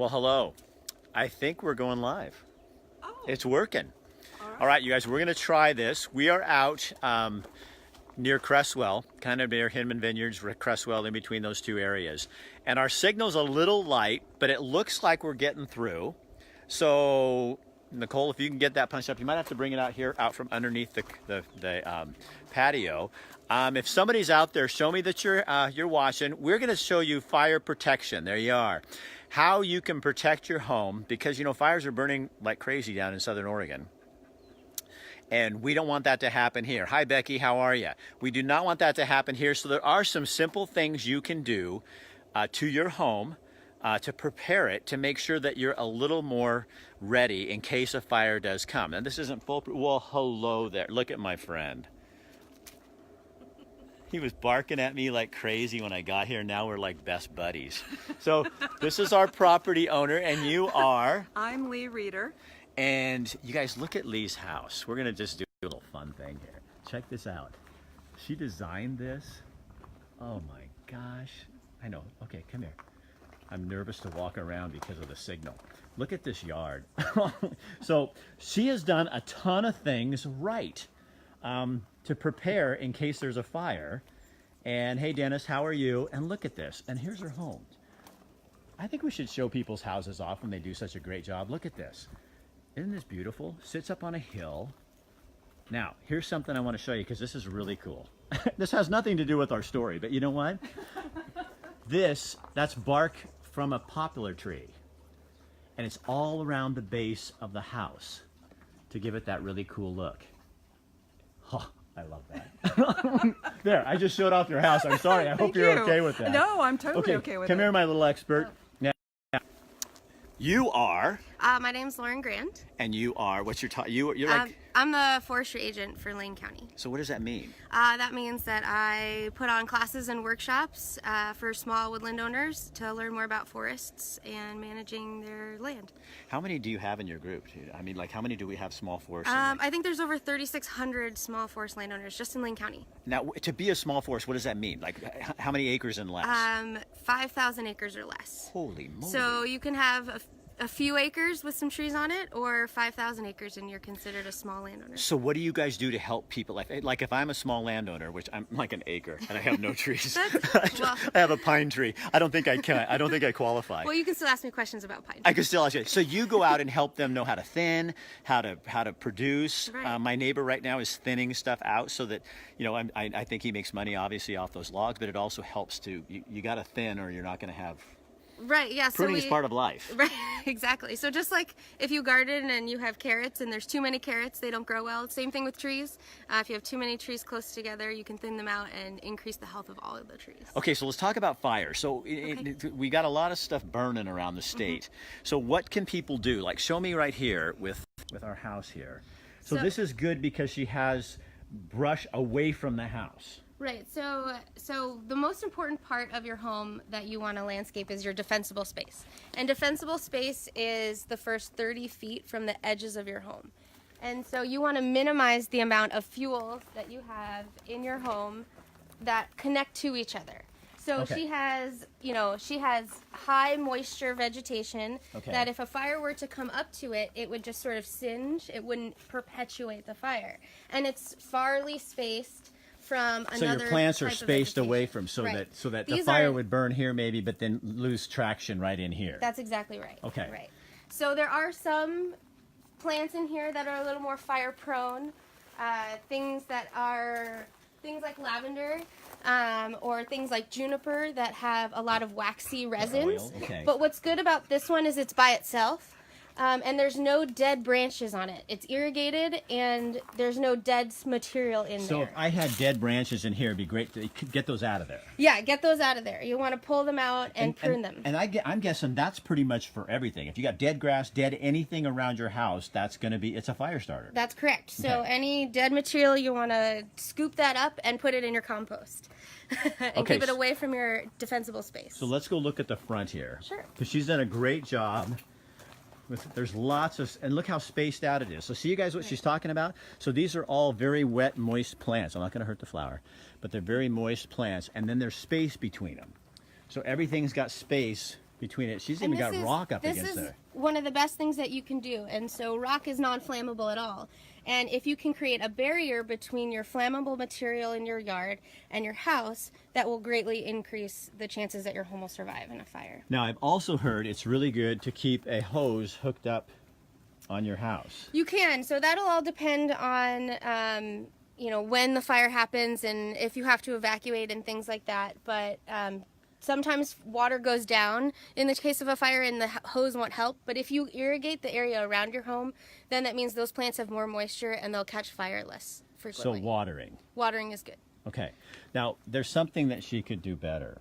Well, hello. I think we're going live. Oh. It's working. All right. All right, you guys, we're going to try this. We are out near Cresswell, kind of near Hinman Vineyards, Cresswell, in between those two areas. And our signal's a little light, but it looks like we're getting through. So, Nicole, if you can get that punched up, you might have to bring it out here, out from underneath the patio. If somebody's out there, show me that you're watching. We're going to show you fire protection. There you are. How you can protect your home, because you know fires are burning like crazy down in Southern Oregon. And we don't want that to happen here. Hi, Becky, how are you? We do not want that to happen here. So there are some simple things you can do to your home to prepare it, to make sure that you're a little more ready in case a fire does come. And this isn't foolproof. Well, hello there. Look at my friend. He was barking at me like crazy when I got here. Now we're like best buddies. So this is our property owner, and you are? I'm Lee Reeder. And you guys, look at Lee's house. We're gonna just do a little fun thing here. Check this out. She designed this. Oh my gosh. I know. Okay, come here. I'm nervous to walk around because of the signal. Look at this yard. So she has done a ton of things right to prepare in case there's a fire. And hey, Dennis, how are you? And look at this. And here's her home. I think we should show people's houses off when they do such a great job. Look at this. Isn't this beautiful? Sits up on a hill. Now, here's something I want to show you because this is really cool. This has nothing to do with our story, but you know what? That's bark from a poplar tree. And it's all around the base of the house to give it that really cool look. Oh, I love that. There, I just showed off your house. I'm sorry. I hope you're okay with that. No, I'm totally okay with it. Come here, my little expert. Now, you are... My name's Lauren Grand. And you are, what's your title? You're like... I'm the forestry agent for Lane County. So what does that mean? That means that I put on classes and workshops for small woodland owners to learn more about forests and managing their land. How many do you have in your group? I mean, like, how many do we have small forests? I think there's over 3,600 small forest landowners just in Lane County. Now, to be a small forest, what does that mean? Like, how many acres and less? 5,000 acres or less. Holy moly. So you can have a few acres with some trees on it, or 5,000 acres and you're considered a small landowner. So what do you guys do to help people? Like if I'm a small landowner, which I'm like an acre and I have no trees. Well, I have a pine tree. I don't think I can. I don't think I qualify. Well, you can still ask me questions about pine trees. I can still ask you. So you go out and help them know how to thin, how to produce. Right. My neighbor right now is thinning stuff out so that, you know, I think he makes money obviously off those logs, but it also helps to, you got to thin or you're not going to have. Right, yeah. Pruning is part of life. Right, exactly. So just like if you garden and you have carrots and there's too many carrots, they don't grow well. Same thing with trees. If you have too many trees close together, you can thin them out and increase the health of all of the trees. Okay, so let's talk about fire. So we got a lot of stuff burning around the state. So what can people do? Like show me right here with our house here. So this is good because she has brush away from the house. Right, so the most important part of your home that you want to landscape is your defensible space. And defensible space is the first 30 feet from the edges of your home. And so you want to minimize the amount of fuels that you have in your home that connect to each other. So she has high moisture vegetation that if a fire were to come up to it, it would just sort of singe. It wouldn't perpetuate the fire. And it's farly spaced from another. So your plants are spaced away from so that the fire would burn here maybe, but then lose traction right in here. That's exactly right. Okay. Right. So there are some plants in here that are a little more fire prone. Things like lavender or things like juniper that have a lot of waxy resins. Okay. But what's good about this one is it's by itself. And there's no dead branches on it. It's irrigated, and there's no dead material in there. So if I had dead branches in here, it'd be great to get those out of there. Yeah, get those out of there. You want to pull them out and prune them. And I'm guessing that's pretty much for everything. If you got dead grass, dead anything around your house, it's a fire starter. That's correct. So any dead material, you want to scoop that up and put it in your compost. And keep it away from your defensible space. So let's go look at the front here. Sure. Because she's done a great job. There's lots of, and look how spaced out it is. So see you guys what she's talking about? So these are all very wet, moist plants. I'm not going to hurt the flower, but they're very moist plants, and then there's space between them. So everything's got space between it. She's And even got rock up this against is there. one of the best things that you can do. And so rock is non-flammable at all. And if you can create a barrier between your flammable material in your yard and your house, that will greatly increase the chances that your home will survive in a fire. Now, I've also heard it's really good to keep a hose hooked up on your house. You can. So that'll all depend on, you know, when the fire happens and if you have to evacuate and things like that. But sometimes water goes down in the case of a fire and the hose won't help. But if you irrigate the area around your home, then that means those plants have more moisture and they'll catch fire less frequently. So watering. Watering is good. Okay. Now, there's something that she could do better.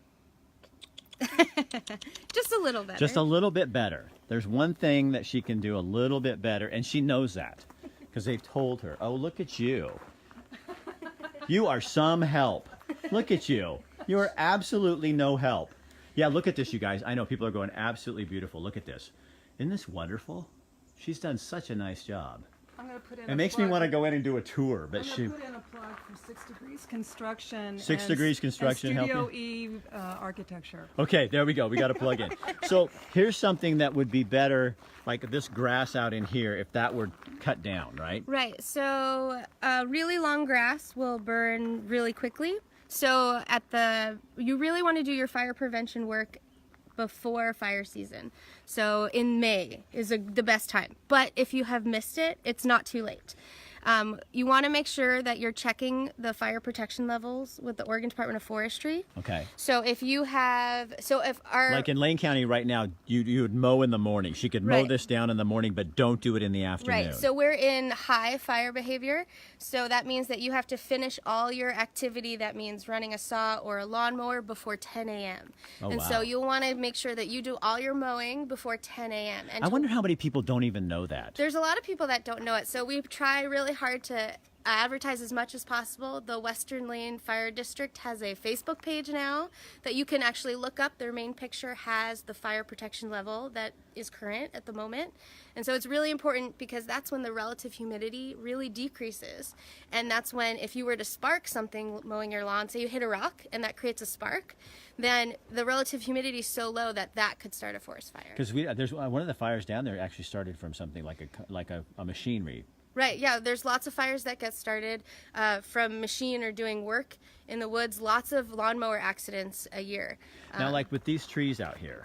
Just a little better. Just a little bit better. There's one thing that she can do a little bit better, and she knows that because they've told her, oh, look at you. You are some help. Look at you. You are absolutely no help. Yeah, look at this, you guys. I know people are going, absolutely beautiful. Look at this. Isn't this wonderful? She's done such a nice job. I'm going to put in It makes me want to go in and do a tour, but I'm she... going to put in a plug for 6 Degrees Construction. 6 Degrees Construction, and help Studio E Architecture. Okay, there we go. We got to plug in. So here's something that would be better, like this grass out in here, if that were cut down, right? Right. So really long grass will burn really quickly. So you really want to do your fire prevention work before fire season. So in May is the best time. But if you have missed it, it's not too late. You want to make sure that you're checking the fire protection levels with the Oregon Department of Forestry. Okay. So if our Like in Lane County right now, you would mow in the morning. She could mow Right. this down in the morning, but don't do it in the afternoon. Right, so we're in high fire behavior, so that means that you have to finish all your activity. That means running a saw or a lawnmower before 10 a.m. Oh, and wow. so you'll want to make sure that you do all your mowing before 10 a.m. And I wonder how many people don't even know that. there's a lot of people that don't know it, so we try really hard to advertise as much as possible. The Western Lane Fire District has a Facebook page now that you can actually look up. Their main picture has the fire protection level that is current at the moment. And so it's really important because that's when the relative humidity really decreases. And that's when if you were to spark something mowing your lawn, say you hit a rock and that creates a spark, then the relative humidity is so low that that could start a forest fire. Because there's one of the fires down there actually started from something like a machinery. Right, yeah, there's lots of fires that get started from machine or doing work in the woods, lots of lawnmower accidents a year. Now, like with these trees out here,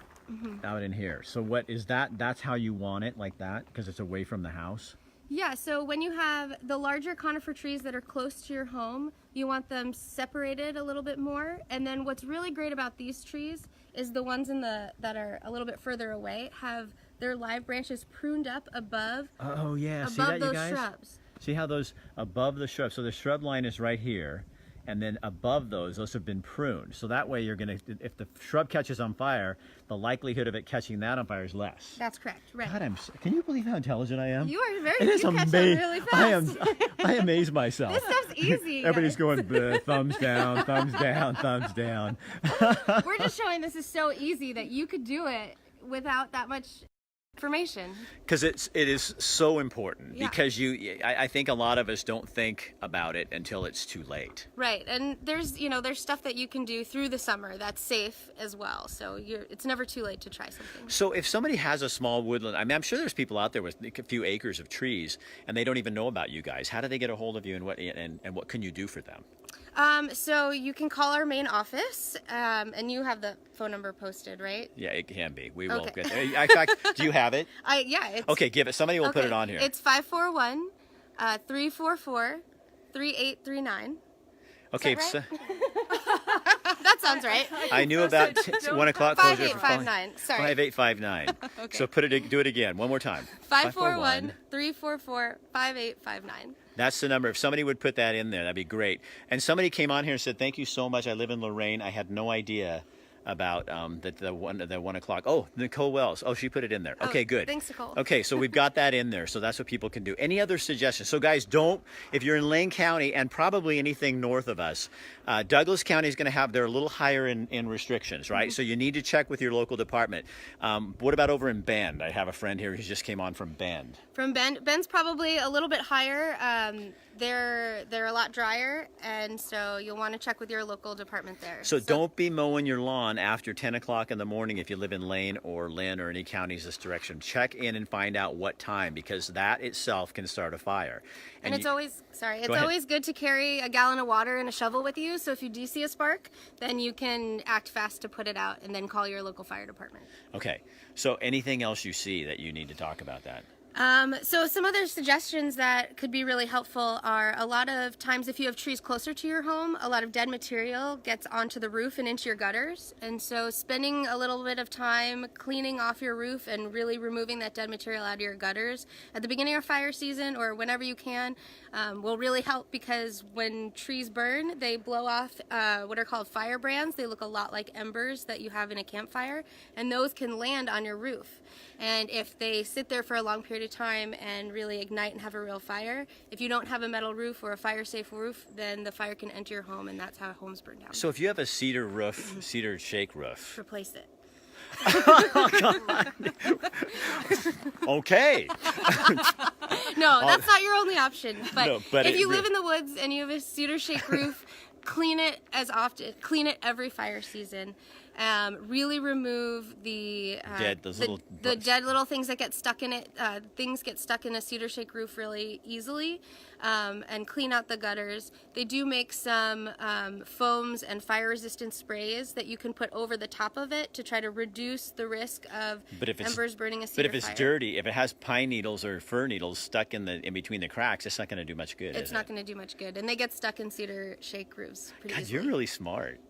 out in here, so what is that? That's how you want it, like that? Because it's away from the house? Yeah, so when you have the larger conifer trees that are close to your home, you want them separated a little bit more. And then what's really great about these trees is the ones that are a little bit further away have their live branches pruned up above. Oh yeah, see above that, you those guys? shrubs. See how those above the shrub, so the shrub line is right here, and then above those have been pruned. So that way you're gonna, if the shrub catches on fire, the likelihood of it catching that on fire is less. That's correct, right. God, can you believe how intelligent I am? You are very, It is you catch on amazing. really fast. I amaze myself. This stuff's easy. Everybody's guys. going, "Bleh, thumbs down, thumbs down, thumbs down." We're just showing this is so easy that you could do it without that much information. Because it is so important. Yeah. Because I think a lot of us don't think about it until it's too late. Right, and there's stuff that you can do through the summer that's safe as well. So it's never too late to try something. So if somebody has a small woodland, I mean, I'm sure there's people out there with a few acres of trees, and they don't even know about you guys. How do they get a hold of you, and what can you do for them? So you can call our main office, and you have the phone number posted, right? Yeah, it can be. We will Okay. get there. In fact, do you have it? It's, Okay, give it. Somebody will put okay, it on here. It's 541-344-3839. Okay, Is that so That sounds right. I knew about 1 o'clock closure. 5859. Sorry. 5859. Okay. So do it again. One more time. 541-344-5859. That's the number. If somebody would put that in there, that'd be great. And somebody came on here and said, "Thank you so much. I live in Lorain. I had no idea about the 1 o'clock." Oh, Nicole Wells. Oh, she put it in there. Okay, good. Thanks, Nicole. Okay, so we've got that in there. So that's what people can do. Any other suggestions? So guys, if you're in Lane County and probably anything north of us, Douglas County is going to have, they're a little higher in restrictions, right? So you need to check with your local department. What about over in Bend? I have a friend here who just came on from Bend. From Ben's probably a little bit higher. They're a lot drier, and so you'll want to check with your local department there. So don't be mowing your lawn on after 10 o'clock in the morning if you live in Lane or Lynn or any counties this direction. Check in and find out what time, because that itself can start a fire. And it's always ahead. always good to carry a gallon of water and a shovel with you. So if you do see a spark, then you can act fast to put it out and then call your local fire department. Okay. So anything else you see that you need to talk about that? So some other suggestions that could be really helpful are, a lot of times if you have trees closer to your home, a lot of dead material gets onto the roof and into your gutters. And so spending a little bit of time cleaning off your roof and really removing that dead material out of your gutters at the beginning of fire season or whenever you can will really help, because when trees burn, they blow off what are called firebrands. They look a lot like embers that you have in a campfire, and those can land on your roof. And if they sit there for a long period of time and really ignite and have a real fire, if you don't have a metal roof or a fire-safe roof, then the fire can enter your home, and that's how homes burn down. So if you have a cedar roof, cedar shake roof. Replace it. Oh, God. Okay. No, that's not your only option. But, No, but if you live in the woods and you have a cedar shake roof, clean it clean it every fire season. Really remove the dead little things that get stuck in it. Things get stuck in a cedar shake roof really easily, and clean out the gutters. They do make some foams and fire-resistant sprays that you can put over the top of it to try to reduce the risk of embers burning a cedar fire. But if it's dirty, if it has pine needles or fir needles stuck in between the cracks, it's not going to do much good. It's not going to do much good, and they get stuck in cedar shake roofs pretty easily. You're really smart.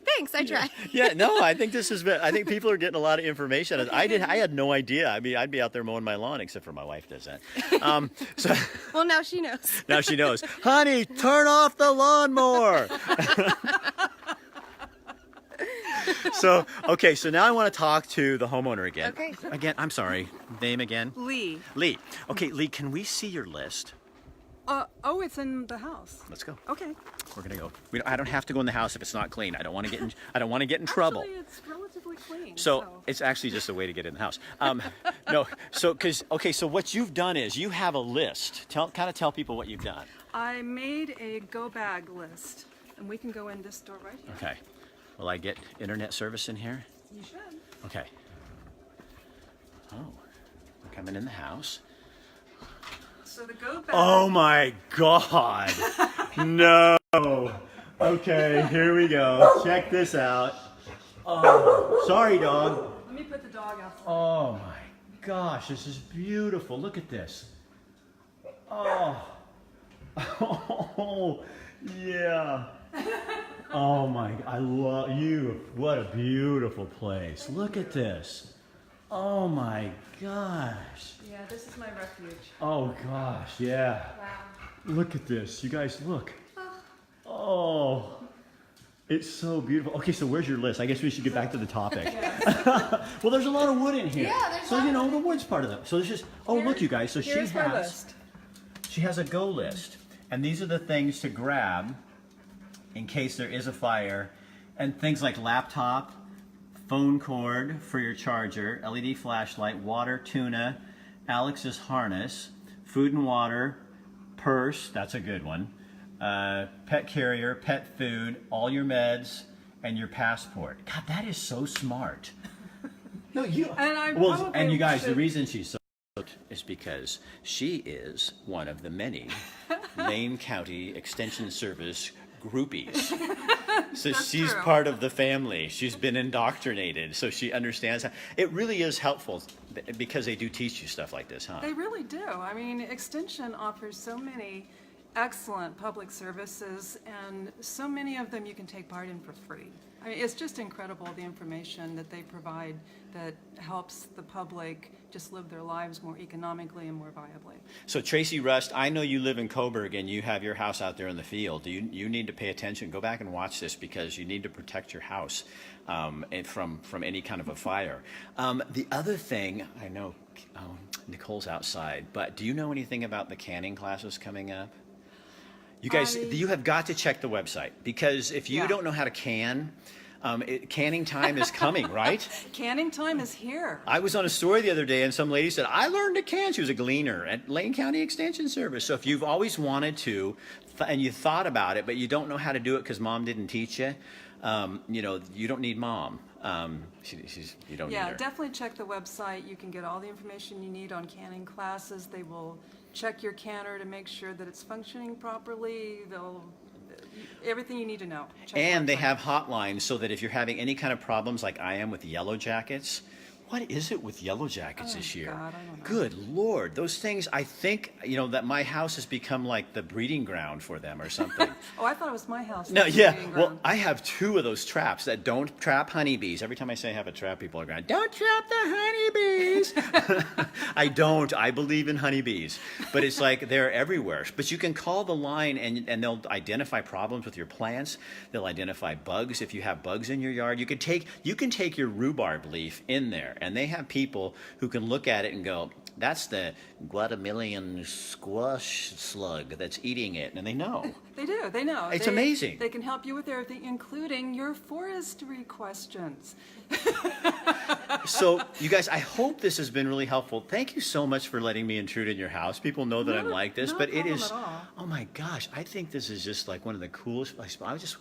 Thanks, I try. Yeah, no, I think I think people are getting a lot of information. I had no idea. I mean, I'd be out there mowing my lawn, except for my wife does that. Well, now she knows. Now she knows. Honey, turn off the lawnmower. So now I want to talk to the homeowner again. Okay. Again, I'm sorry. Name again? Lee. Lee. Okay, Lee, can we see your list? It's in the house. Let's go. Okay. We're gonna go. I don't have to go in the house if it's not clean. I don't want to get in trouble. Actually, it's relatively clean. So it's actually just a way to get in the house. No, so so what you've done is you have a list. Tell people what you've done. I made a go bag list, and we can go in this door right here. Okay. Will I get internet service in here? You should. Okay. Oh, we're coming in the house. So the go bag. Oh my God! No. Okay, here we go. Check this out. Oh, sorry, dog. Let me put the dog outside. Oh my gosh, this is beautiful. Look at this. Oh. Oh, yeah. Oh my, I love you. What a beautiful place. Look at this. Oh my gosh. Yeah, this is my refuge. Oh gosh, yeah. Wow. Look at this. You guys look. Oh. It's so beautiful. Okay, so where's your list? I guess we should get back to the topic. Well, there's a lot of wood in here. Yeah, there's so the wood's part of it. So there's just look, you guys. So Here's my list. she has a go list, and these are the things to grab in case there is a fire, and things like laptop, phone cord for your charger, LED flashlight, water, tuna, Alex's harness, food and water, purse. That's a good one. Pet carrier, pet food, all your meds, and your passport. God, that is so smart. No, you. And you guys, the reason she's so smart is because she is one of the many Lane County Extension Service groupies. So she's part of the family. She's been indoctrinated, so she understands. It really is helpful because they do teach you stuff like this, huh? They really do. I mean, Extension offers so many excellent public services, and so many of them you can take part in for free. I mean, it's just incredible, the information that they provide that helps the public just live their lives more economically and more viably. So Tracy Rust, I know you live in Coburg and you have your house out there in the field. You need to pay attention. Go back and watch this because you need to protect your house from any kind of a fire. The other thing, I know Nicole's outside, but do you know anything about the canning classes coming up? You guys, you have got to check the website, because if you don't know how to can, canning time is coming, right? Canning time is here. I was on a story the other day and some lady said, I learned to can. She was a gleaner at Lane County Extension Service. So if you've always wanted to, and you thought about it, but you don't know how to do it because mom didn't teach you, you don't need mom. You don't need Yeah, her. definitely check the website. You can get all the information you need on canning classes. They will check your canner to make sure that it's functioning properly. Everything you need to know. Check the And they website. have hotlines so that if you're having any kind of problems like I am with yellow jackets, what is it with yellow jackets this year? God, I don't know. Good Lord, those things, I think, that my house has become like the breeding ground for them or something. Oh, I thought it was my house. No, That's yeah. the breeding Well, ground. I have 2 of those traps that don't trap honeybees. Every time I say I have a trap, people are going, "Don't trap the honeybees." I don't. I believe in honeybees. But it's like they're everywhere. But you can call the line and they'll identify problems with your plants. They'll identify bugs. If you have bugs in your yard, you can take your rhubarb leaf in there, and they have people who can look at it and go, "That's the Guatemala squash slug that's eating it," and they know. They do. They know. It's amazing. They can help you with everything, including your forestry questions. So, you guys, I hope this has been really helpful. Thank you so much for letting me intrude in your house. People know that I'm like this, No but it problem is, at all. oh my gosh, I think this is just like one of the coolest. I was just,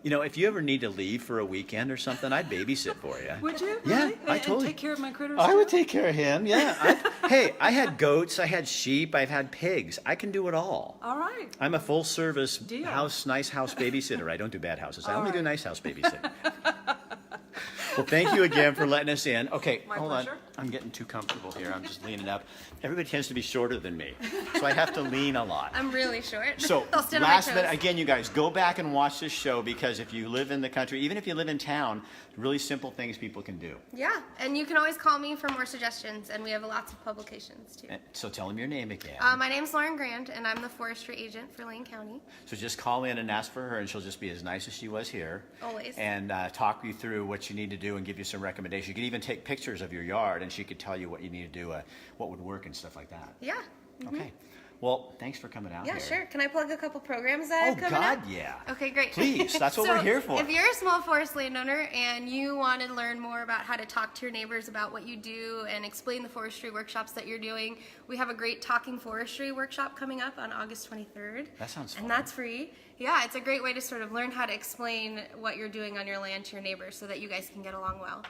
if you ever need to leave for a weekend or something, I'd babysit for you. Would you? Yeah, Really? I And totally. take care of my critters. I would too? take care of him, yeah. Hey, I had goats, I had sheep, I've had pigs. I can do it all. All right. I'm a full service Deal. nice house babysitter. I don't do bad houses. I All only do right. nice house babysitting. Well, thank you again for letting us in. Okay, My hold on. pleasure. I'm getting too comfortable here. I'm just leaning up. Everybody tends to be shorter than me, so I have to lean a lot. I'm really short. So I'll stand on my last toes. minute, again, you guys, go back and watch this show because if you live in the country, even if you live in town, really simple things people can do. Yeah, and you can always call me for more suggestions, and we have lots of publications too. So tell them your name again. My name's Lauren Grand, and I'm the forestry agent for Lane County. So just call in and ask for her, and she'll just be as nice as she was here. Always. And talk you through what you need to do and give you some recommendations. You could even take pictures of your yard, and she could tell you what you need to do, what would work and stuff like that. Yeah. Okay. Well, thanks for coming out Yeah, here. sure. Can I plug a couple programs that Oh, have coming God, up? yeah. Okay, great. Please, that's what So, we're here for. If you're a small forest landowner and you want to learn more about how to talk to your neighbors about what you do and explain the forestry workshops that you're doing, we have a great Talking Forestry workshop coming up on August 23rd. That sounds fun. And that's free. Yeah, it's a great way to sort of learn how to explain what you're doing on your land to your neighbors so that you guys can get along well.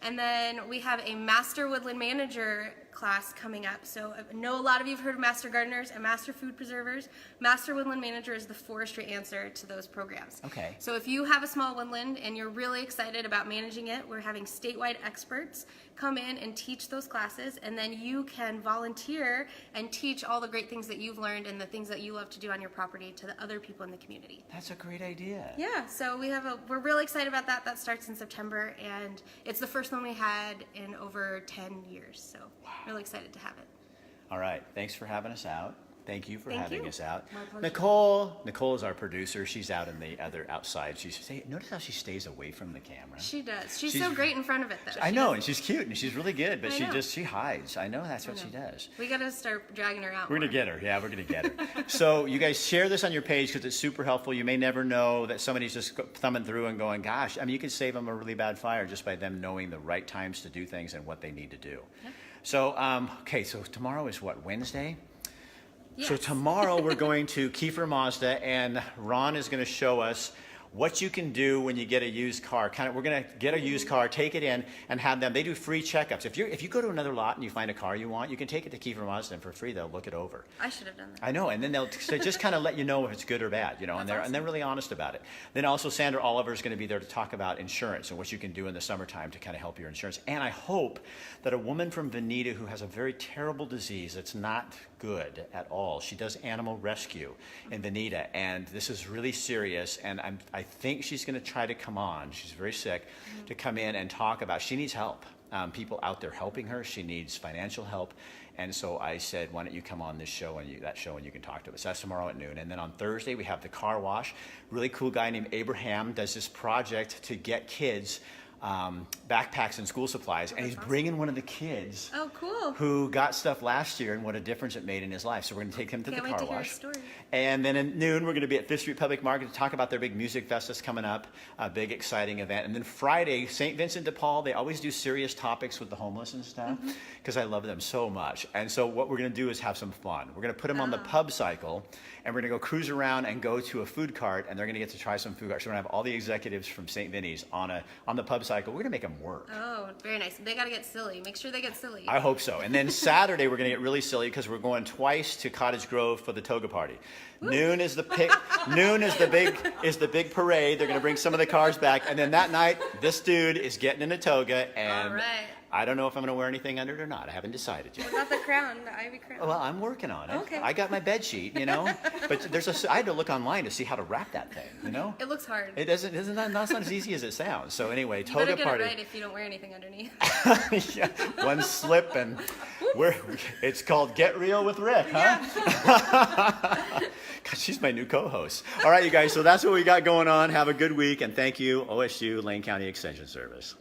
And then we have a Master Woodland Manager class coming up. So I know a lot of you have heard of Master Gardeners and Master Food Preservers. Master Woodland Manager is the forestry answer to those programs. Okay. So if you have a small woodland and you're really excited about managing it, we're having statewide experts come in and teach those classes, and then you can volunteer and teach all the great things that you've learned and the things that you love to do on your property to the other people in the community. That's a great idea. Yeah, so we're really excited about that. That starts in September, and it's the first one we had in over 10 years. So really excited to have it. All right. Thanks for having us out. Thank you for Thank having you. us out. My pleasure. Nicole is our producer. She's out in the other outside. Notice how she stays away from the camera. She does. She's She's- so great in front of it, though. I She know, does- and she's cute, and she's really good, but I know. she hides. I know that's what she does. We gotta start dragging her out. We're going to more. get her. Yeah, we're going to get her. So you guys share this on your page because it's super helpful. You may never know that somebody's just thumbing through and going, gosh, I mean, you can save them a really bad fire just by them knowing the right times to do things and what they need to do. Yeah. So, okay, so tomorrow is what, Wednesday? So Yes. tomorrow we're going to Kiefer Mazda, and Ron is going to show us what you can do when you get a used car. We're going to get a used car, take it in, and have them. They do free checkups. If you go to another lot and you find a car you want, you can take it to Kiefer Mazda, and for free they'll look it over. I should have done that. I know, and then they'll just kind of let you know if it's good or bad, and they're really honest about it. Then also Sandra Oliver is going to be there to talk about insurance and what you can do in the summertime to kind of help your insurance. And I hope that a woman from Veneta who has a very terrible disease that's not good at all, she does animal rescue in Veneta, and this is really serious, and I think she's going to try to come on. She's very sick, to come in and talk about. She needs help. People out there helping her. She needs financial help. And so I said, why don't you come on this show and you can talk to us. That's tomorrow at noon. And then on Thursday, we have the car wash. Really cool guy named Abraham does this project to get kids backpacks and school supplies, and he's bringing one of the kids Oh, cool. who got stuff last year and what a difference it made in his life. So we're going to take him to Can't the wait car to hear his wash. story. And then at noon, we're going to be at Fifth Street Public Market to talk about their big music fest that's coming up, a big exciting event. And then Friday, St. Vincent de Paul, they always do serious topics with the homeless and stuff because I love them so much. And so what we're going to do is have some fun. We're going to put them on the pub cycle, and we're going to go cruise around and go to a food cart, and they're going to get to try some food carts. So we're going to have all the executives from St. Vinny's on the pub cycle. We're going to make them work. Oh, very nice. They got to get silly. Make sure they get silly. I hope so. And then Saturday, we're going to get really silly because we're going twice to Cottage Grove for the toga party. Noon is the pick. Noon is the big parade. They're going to bring some of the cars back, and then that night, this dude is getting in a toga, and All right. I don't know if I'm going to wear anything under it or not. I haven't decided yet. What about the crown, the ivy crown? Well, I'm working on it. Okay. I got my bed sheet, but I had to look online to see how to wrap that thing, It looks hard. It doesn't. That's not as easy as it sounds. So anyway, You toga better get party. it right if you don't wear anything underneath. Yeah, one slip and it's called Get Real with Rick, huh? God, she's my new co-host. All right, you guys, so that's what we got going on. Have a good week, and thank you, OSU Lane County Extension Service.